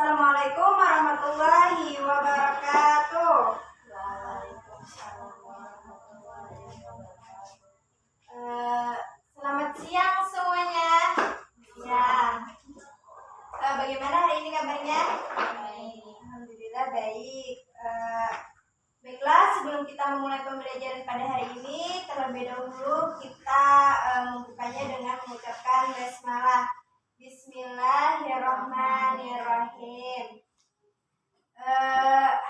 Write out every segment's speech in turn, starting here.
Assalamualaikum warahmatullahi wabarakatuh. Waalaikumsalam warahmatullahi wabarakatuh. Selamat siang semuanya. Ya. Bagaimana hari ini kabarnya? Baik. Alhamdulillah baik. Baiklah, sebelum kita memulai pembelajaran pada hari ini, terlebih dahulu kita membukanya dengan mengucapkan basmalah. Bismillahirrahmanirrahim.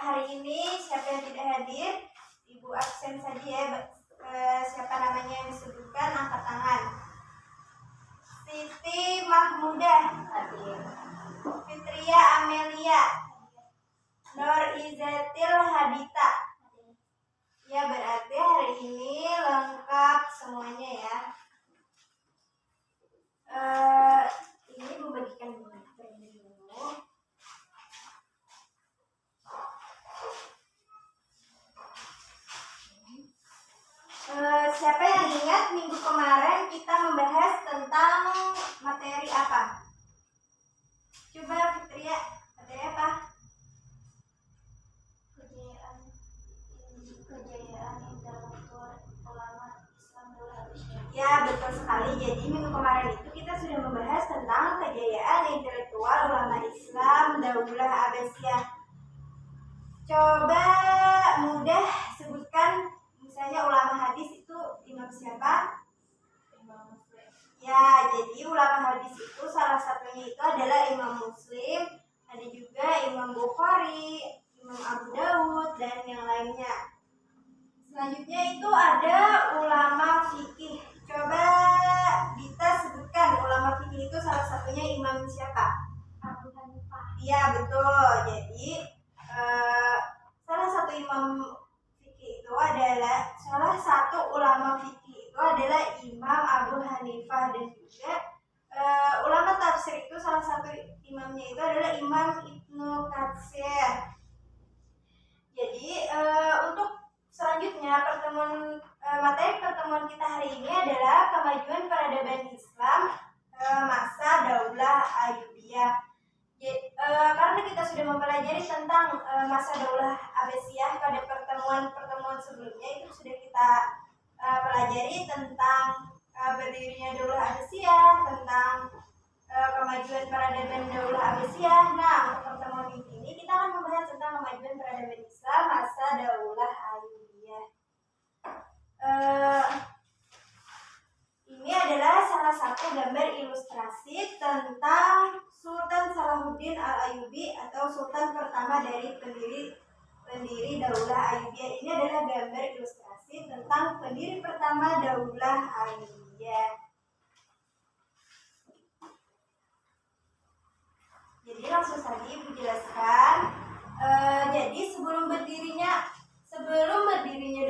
Hari ini siapa yang tidak hadir? Ibu absen saja ya. Siapa namanya yang disebutkan, angkat tangan. Siti Mahmudah Hadir. Fitria Amelia, Nur Izatil Hadita. Ya, berarti hari ini lengkap semuanya ya. Ini membagikan dulu. Siapa yang ingat minggu kemarin kita membahas tentang materi apa? Coba Fitria, materi apa? Kejayaan intelektual ulama Islam Daulah Abbasiyah. Ya, betul sekali. Jadi minggu kemarin itu kita sudah membahas tentang kejayaan intelektual ulama Islam Daulah Abbasiyah. Coba mudah sebutkan, misalnya ulama hadis itu imam siapa? Imam Muslim. Ya, jadi ulama hadis itu salah satunya itu adalah Imam Muslim, ada juga Imam Bukhari, Imam Abu Dawud, dan yang lainnya. Selanjutnya itu ada ulama fikih. Coba Dita sebutkan ulama fikih itu salah satunya imam siapa? Abu Hanifah. Iya, betul. Jadi salah satu imam fikih itu adalah salah satu ulama fikih itu adalah Imam Abu Hanifah, dan juga ulama tafsir itu salah satu imamnya itu adalah Imam Ibnu Katsir. Jadi untuk selanjutnya materi pertemuan kita hari ini adalah kemajuan peradaban Islam masa Daulah Ayyubiyah. Karena kita sudah mempelajari tentang masa Daulah Abbasiyah pada pertemuan sebelumnya, itu sudah kita pelajari tentang berdirinya Daulah Abbasiyah, tentang kemajuan peradaban Daulah Abbasiyah. Nah, untuk pertemuan ini kita akan membahas tentang kemajuan peradaban Islam masa Daulah Ayyubiyah. Ini adalah salah satu gambar ilustrasi tentang Sultan Salahuddin Al-Ayyubi atau Sultan pertama dari pendiri Daulah Ayyubiyah. Ini adalah gambar ilustrasi tentang pendiri pertama Daulah Ayyubiyah. Jadi langsung saja Ibu jelaskan. Jadi sebelum berdirinya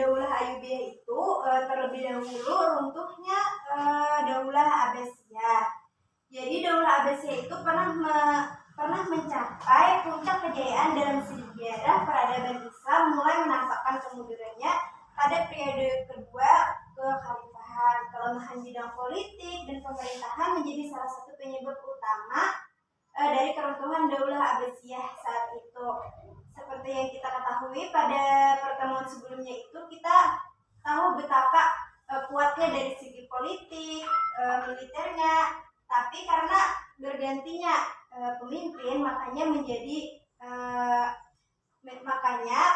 Daulah Ayyubiyah itu terlebih dahulu runtuhnya Daulah Abbasiyah. Jadi Daulah Abbasiyah itu pernah mencapai puncak kejayaan dalam sejarah peradaban Islam, mulai menampakkan kemundurannya pada periode kedua kekhalifahan. Kelemahan bidang politik dan pemerintahan menjadi salah satu penyebab utama dari keruntuhan Daulah Abbasiyah saat itu. Seperti yang kita ketahui pada pertemuan sebelumnya itu, kita tahu betapa kuatnya dari segi politik, militernya, tapi karena bergantinya pemimpin, makanya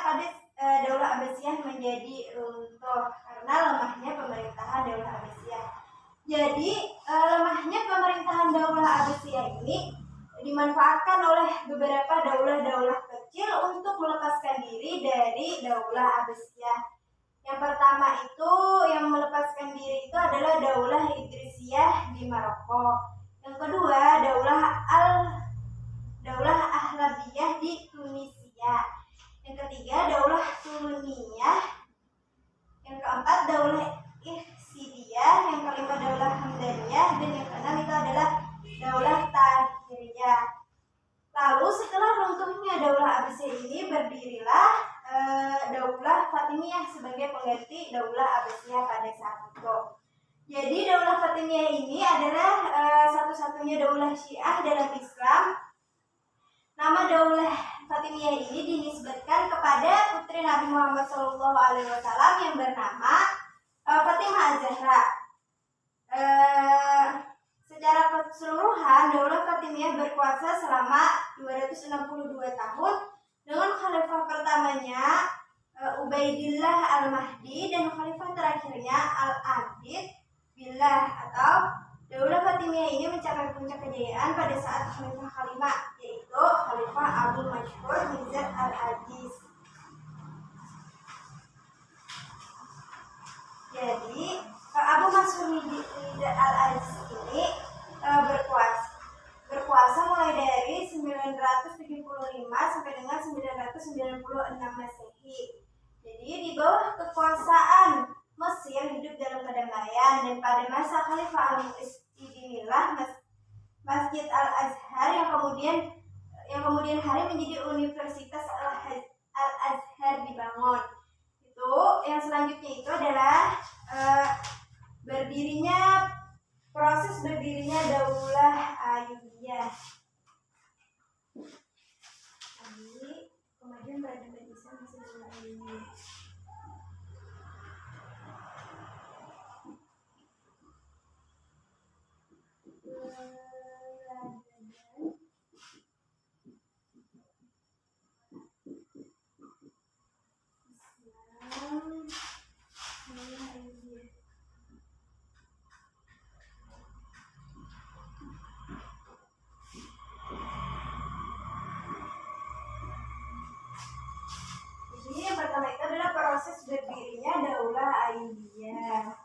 pada Daulah Abbasiyah menjadi runtuh karena lemahnya pemerintahan Daulah Abbasiyah. Jadi lemahnya pemerintahan Daulah Abbasiyah ini dimanfaatkan oleh beberapa daulah-daulah kecil untuk melepaskan diri dari Daulah Abbasiyah. Yang pertama itu yang melepaskan diri itu adalah Daulah Idrisiyah di Maroko. Yang kedua Daulah Ahlabiyah di Tunisia. Yang ketiga Daulah Tuluniyah. Yang keempat Daulah Ihsidiyah. Yang kelima Daulah Hamdaniyah. Dan yang keenam itu adalah Daulah Tahiriyah. Lalu setelah runtuhnya Daulah Abbasiyah ini, berdirilah Daulah Fatimiyah sebagai pengganti Daulah Abbasiyah pada saat itu. Jadi Daulah Fatimiyah ini adalah satu-satunya daulah Syiah dalam Islam Nama Daulah Fatimiyah ini dinisbatkan kepada putri Nabi Muhammad SAW yang bernama Fatimah Az-Zahra. Secara keseluruhan, Daulah Fatimiyah berkuasa selama 262 tahun dengan khalifah pertamanya Ubaidillah Al-Mahdi dan khalifah terakhirnya Al-Adid Billah atau Daulah Fatimiyah ini mencapai puncak kejayaan pada saat khalifah kelima, yaitu Khalifah Abu Masyhur Mizar Al-Aziz. Jadi Abu Masyhur Mizar Al-Aziz ini berkuasa mulai dari 975 sampai dengan 996 Masehi. Jadi di bawah kekuasaan Mesir hidup dalam kedamaian, dan pada masa Khalifah Al-Mu'izz inilah Masjid Al-Azhar yang kemudian hari menjadi Universitas Al-Azhar dibangun. Itu yang selanjutnya itu adalah proses berdirinya Daulah Ayyubiyah. Tadi kemajuan peradaban Islam masih Daulah Ayyubiyah. Jadi yang pertama itu adalah proses berdirinya Daulah Ayyubiyah.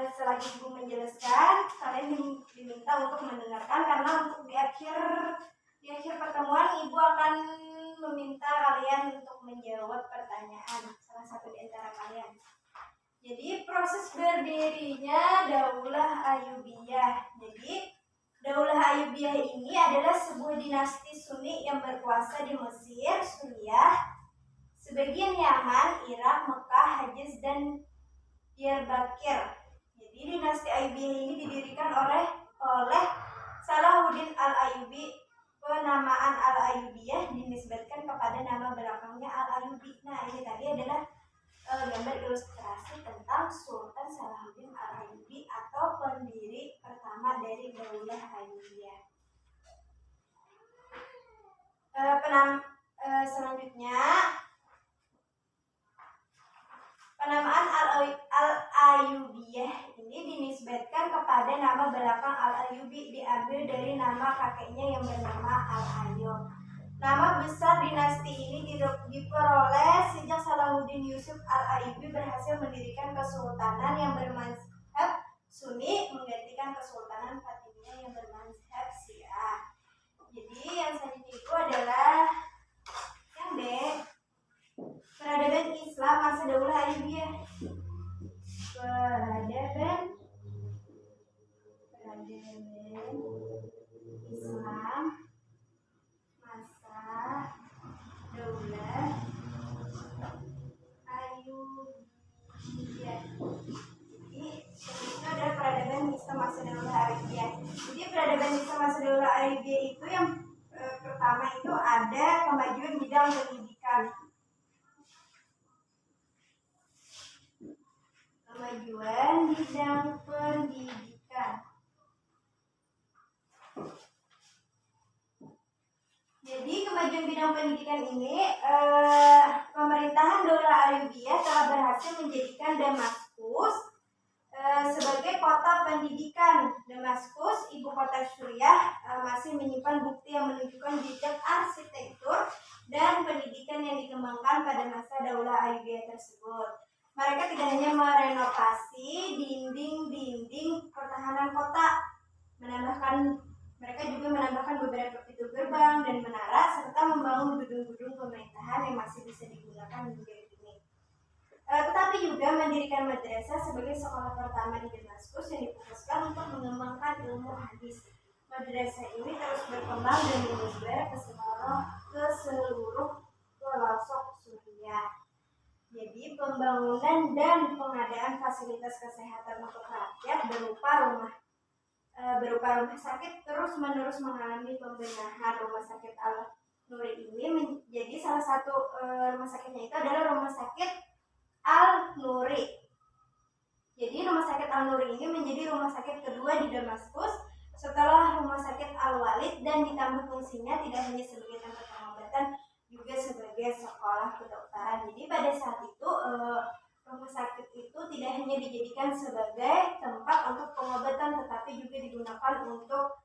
Selagi Ibu menjelaskan, kalian diminta untuk mendengarkan, karena untuk di akhir pertemuan Ibu akan meminta kalian untuk menjawab pertanyaan salah satu di antara kalian. Jadi proses berdirinya Daulah Ayyubiyah. Jadi Daulah Ayyubiyah ini adalah sebuah dinasti Sunni yang berkuasa di Mesir, Suriah, sebagian Yaman, Irak, Mekah, Hejaz, dan Diyarbakir. Jadi dinasti Ayyubiyah ini didirikan oleh Salahuddin Al-Ayyubi. Penamaan Al-Ayyubiyah dinisbatkan kepada nama belakangnya Al-Ayyubi. Nah, ini tadi adalah gambar ilustrasi tentang Sultan Salahuddin Al-Ayyubi atau pendiri pertama dari Daulah Ayyubiyah. Selanjutnya, penamaan Al-Ayyubiyah ini dinisbatkan kepada nama belakang Al-Ayyubi, diambil dari nama kakeknya yang bernama Al-Ayyub. Nama besar dinasti ini diperoleh sejak Salahuddin Yusuf Al-Ayyubi berhasil mendirikan kesultanan yang bermazhab Sunni menggantikan kesultanan Fatimiyah yang bermazhab Syiah. Jadi yang selanjutnya itu adalah yang B, peradaban Islam masa Daulah Ayyubiyah. Peradaban Islam masa Daulah Ayyubiyah. Jadi itu adalah peradaban Islam masa Daulah Ayyubiyah. Jadi peradaban Islam masa Daulah Ayyubiyah itu yang pertama itu ada kemajuan bidang pendidikan. Kemajuan bidang pendidikan. Jadi kemajuan bidang pendidikan ini, pemerintahan Daulah Ayyubiyah telah berhasil menjadikan Damaskus sebagai kota pendidikan. Damaskus, ibu kota Suriah, masih menyimpan bukti yang menunjukkan jejak arsitektur dan pendidikan yang dikembangkan pada masa Daulah Ayyubiyah tersebut. Mereka tidak hanya merenovasi dinding-dinding pertahanan kota, mereka juga menambahkan beberapa pintu gerbang dan menara, serta membangun gedung-gedung pemerintahan yang masih bisa digunakan hingga kini. Tetapi juga mendirikan madrasah sebagai sekolah pertama di Damaskus yang difokuskan untuk mengembangkan ilmu hadis. Madrasah ini terus berkembang dan menyebar ke seluruh pelosok Suriah. Jadi pembangunan dan pengadaan fasilitas kesehatan untuk rakyat berupa rumah sakit terus-menerus mengalami pembenahan. Rumah sakit Al-Nuri ini menjadi salah satu rumah sakitnya itu adalah Rumah Sakit Al-Nuri. Jadi Rumah Sakit Al-Nuri ini menjadi rumah sakit kedua di Damaskus setelah Rumah Sakit Al-Walid, dan ditambah fungsinya tidak hanya sebagai tempat pengobatan, juga sebagai sekolah kedokteran. Jadi pada saat itu rumah sakit itu tidak hanya dijadikan sebagai tempat untuk pengobatan, tetapi juga digunakan untuk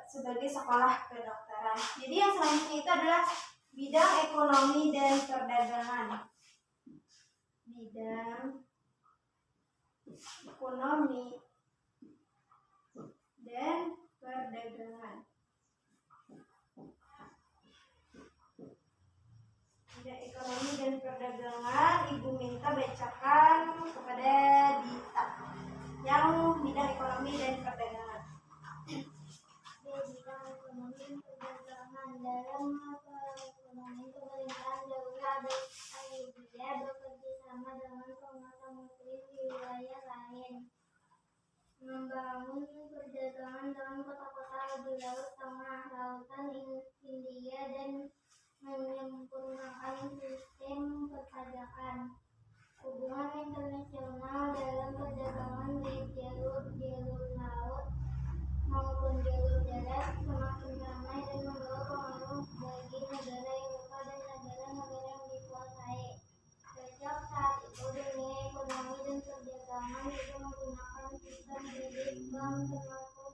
sebagai sekolah kedokteran. Jadi yang selanjutnya itu adalah bidang ekonomi dan perdagangan. Bidang ekonomi dan perdagangan. Bidang ekonomi dan perdagangan, Ibu minta bacakan kepada Dita yang bidang ekonomi dan perdagangan. Bidang ekonomi dan perdagangan. Dalam ekonomi pemerintahan Daulah Ayyubiyah bekerja sama dengan penguasa muslim di wilayah lain, membangun perdagangan dengan kota-kota di Laut Tengah, Lautan Hindia, dan menyempurnakan sistem perpajakan. Hubungan internasional dalam perdagangan baik jalur laut maupun jalur darat semakin ramai dan membawa pengaruh bagi negara Eropa dan negara-negara yang dikuasai. Sejak saat itu, dunia ekonomi dan perdagangan juga menggunakan sistem kredit bank termasuk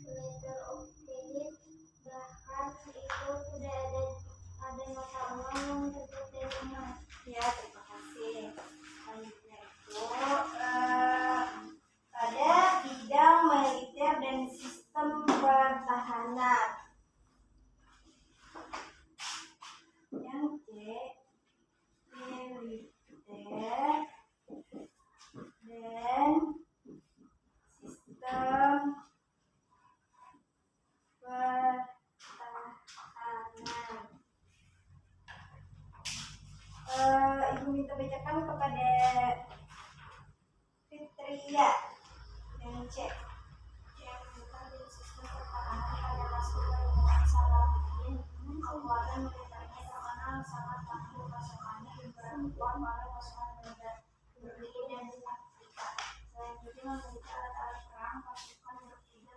letter of credit. Bahkan itu sudah ada mata uang yang tertulis emas. Ya, terima kasih. Selanjutnya itu pada bidang militer dan sistem pertahanan. Yang C, militer dan sistem pertahanan. Ibu minta bacakan kepada Fitria yang C. Yang dari sistem pertahanan pada masa pemerintahan Salahuddin, kekuatan militernya terkenal sangat tangguh, pasukannya diperkuat oleh pasukan militer Turki dan Afrika. Selain itu memiliki alat-alat perang, pasukan berkuda,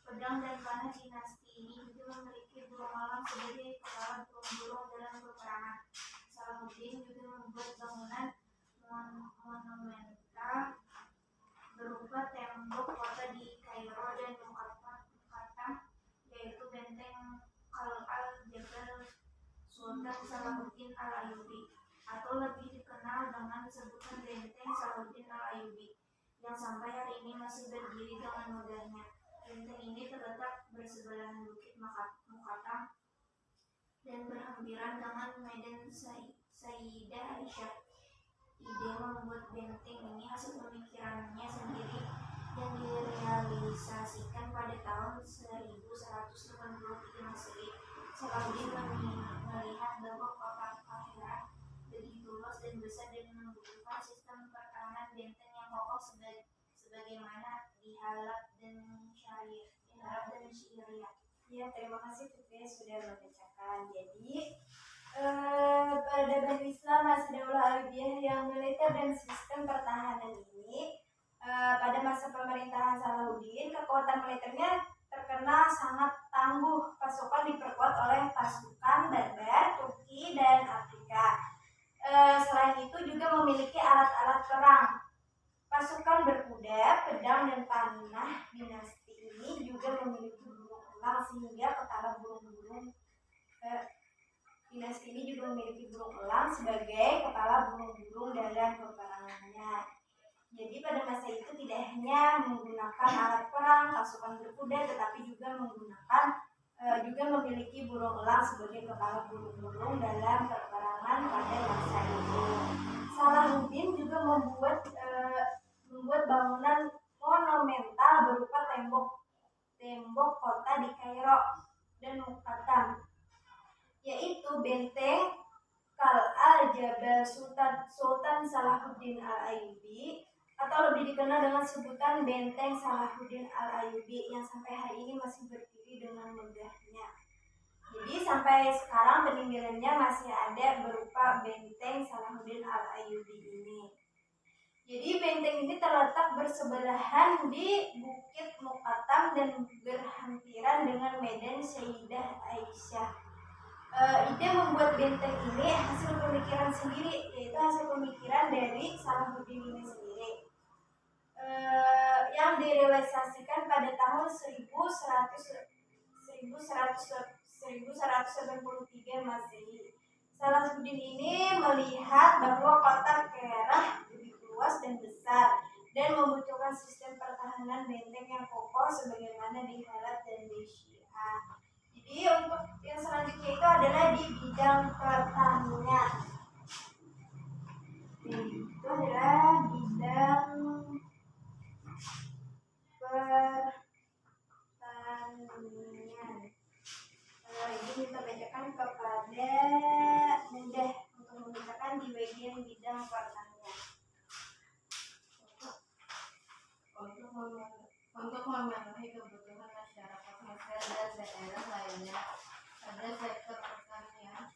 pedang dan panah. Dinasti ini juga memiliki burung malang sebagai kepala burung-burung dalam peperangan. Salahuddin juga membuat bangunan monumental berupa tembok kota di Kairo dan Muqaddam, yaitu benteng Al-Jabal Sultan Salahuddin Al-Ayyubi, atau lebih dikenal dengan sebutan benteng Salahuddin Al-Ayyubi, yang sampai hari ini masih berdiri dengan megahnya. Benteng ini terletak bersebelahan bukit Muqaddam dan berhampiran dengan Medan Sayyidah Aisyah. Ide membuat benteng ini hasil pemikirannya sendiri yang direalisasikan pada tahun 1183 Masehi. Salahuddin melihat bahwa kota Kahirah begitu luas dan besar dan membutuhkan sistem pertahanan benteng yang kokoh sebagaimana di Halab dan Syria. Ya, terima kasih Fitria sudah membacakan. Jadi peradaban Islam masa Daulah Ayyubiyah yang militer dan sistem pertahanan ini, pada masa pemerintahan Salahuddin, kekuatan militernya terkenal sangat tangguh. Pasukan diperkuat oleh pasukan Berber, Turki, dan Afrika. Selain itu juga memiliki alat-alat perang. Pasukan berkuda, pedang, dan panah. Dinasti ini juga memiliki burung elang sehingga kepala burung-burung dinasti ini juga memiliki burung elang sebagai kepala burung-burung dalam peperangannya. Jadi pada masa itu tidak hanya menggunakan alat perang, pasukan berkuda, tetapi juga memiliki burung elang sebagai kepala burung-burung dalam peperangan pada masa itu. Salahuddin juga membuat bangunan monumental berupa tembok kota di Kairo dan Muqattam, yaitu benteng Qal'ah Jabal Sultan Salahuddin Al-Ayyubi, atau lebih dikenal dengan sebutan Benteng Salahuddin Al-Ayyubi, yang sampai hari ini masih berdiri dengan megahnya. Jadi sampai sekarang peninggalannya masih ada berupa Benteng Salahuddin Al-Ayyubi ini. Jadi benteng ini terletak bersebelahan di Bukit Muqattam dan berhampiran dengan Medan Sayyidah Aisyah. Ide membuat benteng ini hasil pemikiran sendiri, yaitu hasil pemikiran dari Salahuddin ini sendiri, yang direalisasikan pada tahun 1183 Masehi. Salahuddin ini melihat bahwa kota Kerah lebih luas dan besar dan membutuhkan sistem pertahanan benteng yang kokoh sebagaimana di Herat dan di Syiah. Jadi untuk yang selanjutnya itu adalah di bidang pertanian. Itu adalah bidang pertanian. Ini kita bacakan kepada mudah untuk membacakan di bagian bidang pertanian. Untuk memenuhi kebutuhan masyarakat Mesir dan daerah lainnya pada sektor pertanian,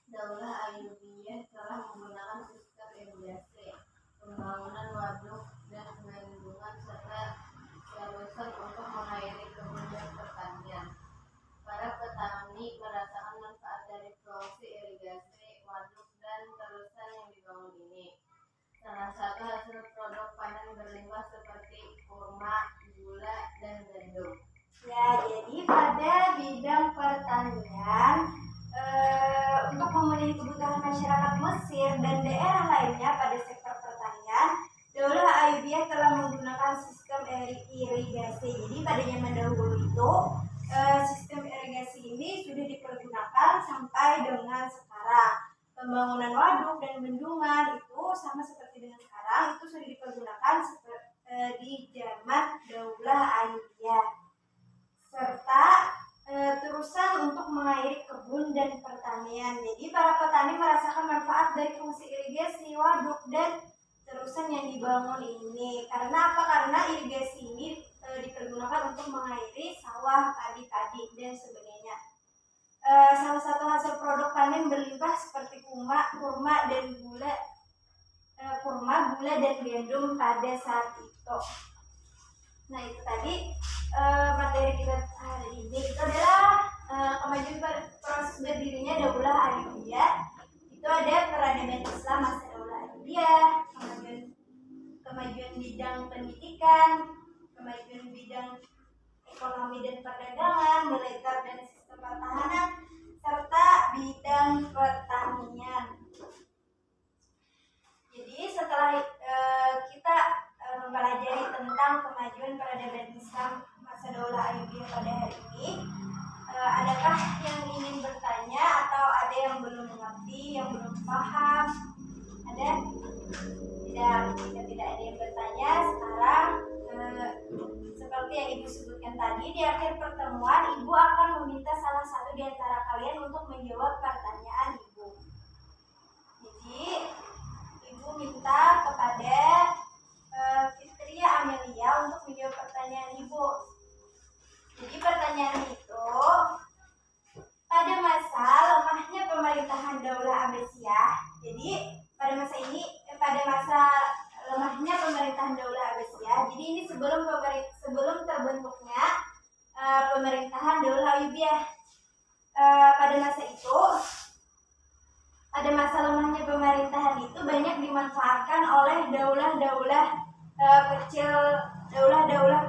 Daulah Ayyubiyah telah menggunakan sistem irigasi, pembangunan waduk dan bendungan serta saluran untuk mengairi kebun dan pertanian. Para petani merasakan manfaat dari fungsi irigasi, waduk, dan terusan yang dibangun ini. Salah satu hasil produk panen berlimpah seperti kurma, gula, dan gandum. Ya, jadi pada bidang pertanian, untuk memenuhi kebutuhan masyarakat Mesir dan daerah lainnya pada sektor pertanian, Daulah Ayyubiyah telah menggunakan sistem irigasi. Jadi pada zaman dahulu itu, sistem irigasi ini sudah dipergunakan sampai dengan sekarang. Pembangunan waduk dan bendungan itu sama seperti dengan sekarang, itu sudah dipergunakan di zaman Daulah Ayyubiyah, serta terusan untuk mengairi kebun dan pertanian. Jadi para petani merasakan manfaat dari fungsi irigasi, waduk, dan terusan yang dibangun ini. Karena apa? Karena irigasi ini dipergunakan untuk mengairi sawah, padi-padi, dan sebagainya. Salah satu hasil produk panen berlimpah seperti kurma, gula, dan gandum pada saat itu. Nah, itu tadi materi kita hari ini. Itu adalah kemajuan proses berdirinya Daulah Ayyubiyah. Itu ada peradaban Islam masa Daulah Ayyubiyah, kemajuan bidang pendidikan, kemajuan bidang ekonomi dan perdagangan, militer dan sistem pertahanan, serta bidang pertanian. Jadi setelah kita mempelajari tentang kemajuan peradaban Islam masa Daulah Ayyubiyah pada hari ini, adakah yang ingin bertanya atau ada yang belum mengerti, yang belum paham? Ada? Tidak ada yang bertanya. Sekarang seperti yang Ibu sebutkan tadi, di akhir pertemuan Ibu akan meminta salah satu di antara kalian untuk menjawab pertanyaan Ibu. Jadi Ibu minta kepada Fitria Amelia untuk menjawab pertanyaan Ibu. Jadi pertanyaan itu, pada masa lemahnya pemerintahan Daulah Abbasiyah, jadi pada masa lemahnya pemerintahan Daulah Abbasiyah, jadi ini sebelum terbentuknya pemerintahan Daulah Ayyubiyah. Pada masa itu, pada masa lemahnya pemerintahan itu banyak dimanfaatkan oleh daulah-daulah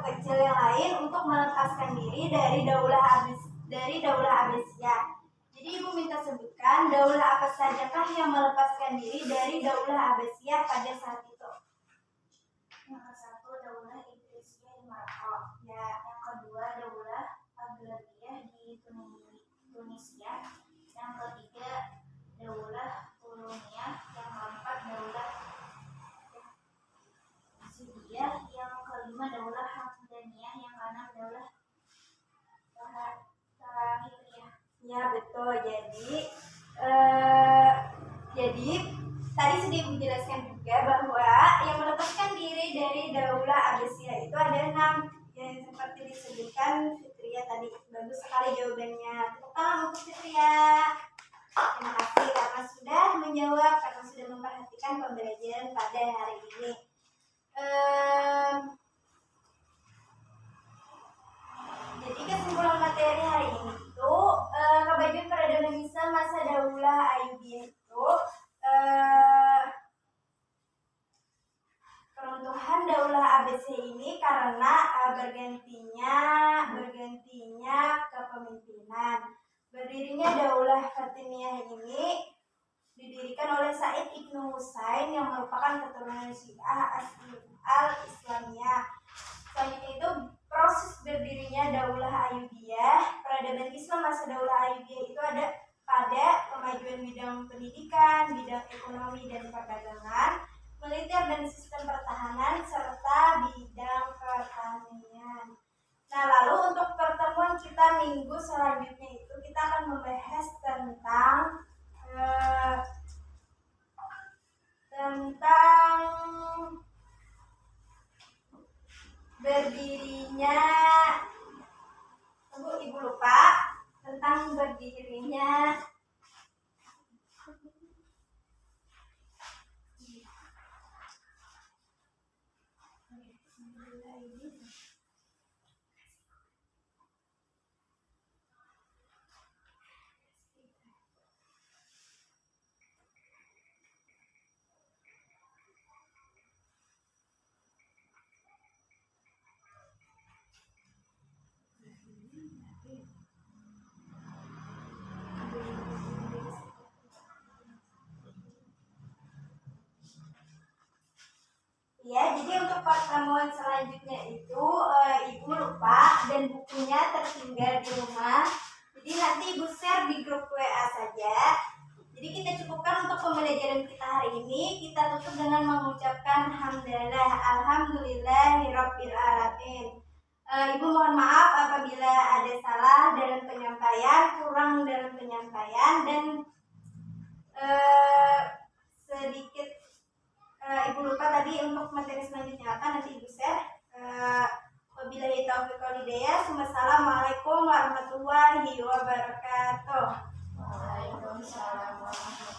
kecil yang lain untuk melepaskan diri dari Daulah Abbasiyah. Jadi Ibu minta sebutkan daulah apa sajakah yang melepaskan diri dari Daulah Abbasiyah pada saat itu? Yang satu Daulah Idrisiyah di Maroko. Ya. Yang kedua Daulah Aghlabiyah di Tunisia. Yang ketiga Daulah Ulumiyah. Yang keempat Daulah Abbasiyah. Yang kelima Daulah daulah Zahiriyah. ya betul. Jadi tadi sudah dijelaskan juga bahwa yang melepaskan diri dari daulah Abbasiyah itu ada 6 yang seperti disebutkan Fitria tadi. Bagus sekali jawabannya. Tepuk tangan untuk Fitria. Terima kasih karena sudah menjawab, karena sudah memperhatikan pembelajaran pada hari ini. Jadi kesimpulan materi hari ini itu kemajuan peradaban Islam masa daulah Ayyubiyah itu keruntuhan daulah Abbasiyah ini karena bergantinya kepemimpinan. Berdirinya daulah Fatimiyah ini didirikan oleh Said Ibnu Husain yang merupakan keturunan Syiah al-Islamiyah. Selanjutnya itu proses berdirinya daulah Ayyubiyah. Peradaban Islam masa daulah Ayyubiyah itu ada pada kemajuan bidang pendidikan, bidang ekonomi dan perdagangan, militer dan sistem pertahanan, serta bidang pertanian. Nah, lalu untuk pertemuan kita minggu selanjutnya itu kita akan membahas tentang berdirinya, Ibu lupa, tentang berdirinya ya. Jadi untuk pertemuan selanjutnya itu Ibu lupa dan bukunya tertinggal di rumah. Jadi nanti Ibu share di grup WA saja. Jadi kita cukupkan untuk pembelajaran kita hari ini. Kita tutup dengan mengucapkan hamdalah, alhamdulillahirabbil alamin. Ibu mohon maaf apabila ada salah dalam penyampaian, kurang dalam penyampaian, dan sedikit Ibu lupa tadi untuk materi selanjutnya apa, nanti Ibu share. Wabillahi taufiq wal hidayah. Wassalamualaikum warahmatullahi wabarakatuh. Waalaikumsalam warahmatullahi wabarakatuh.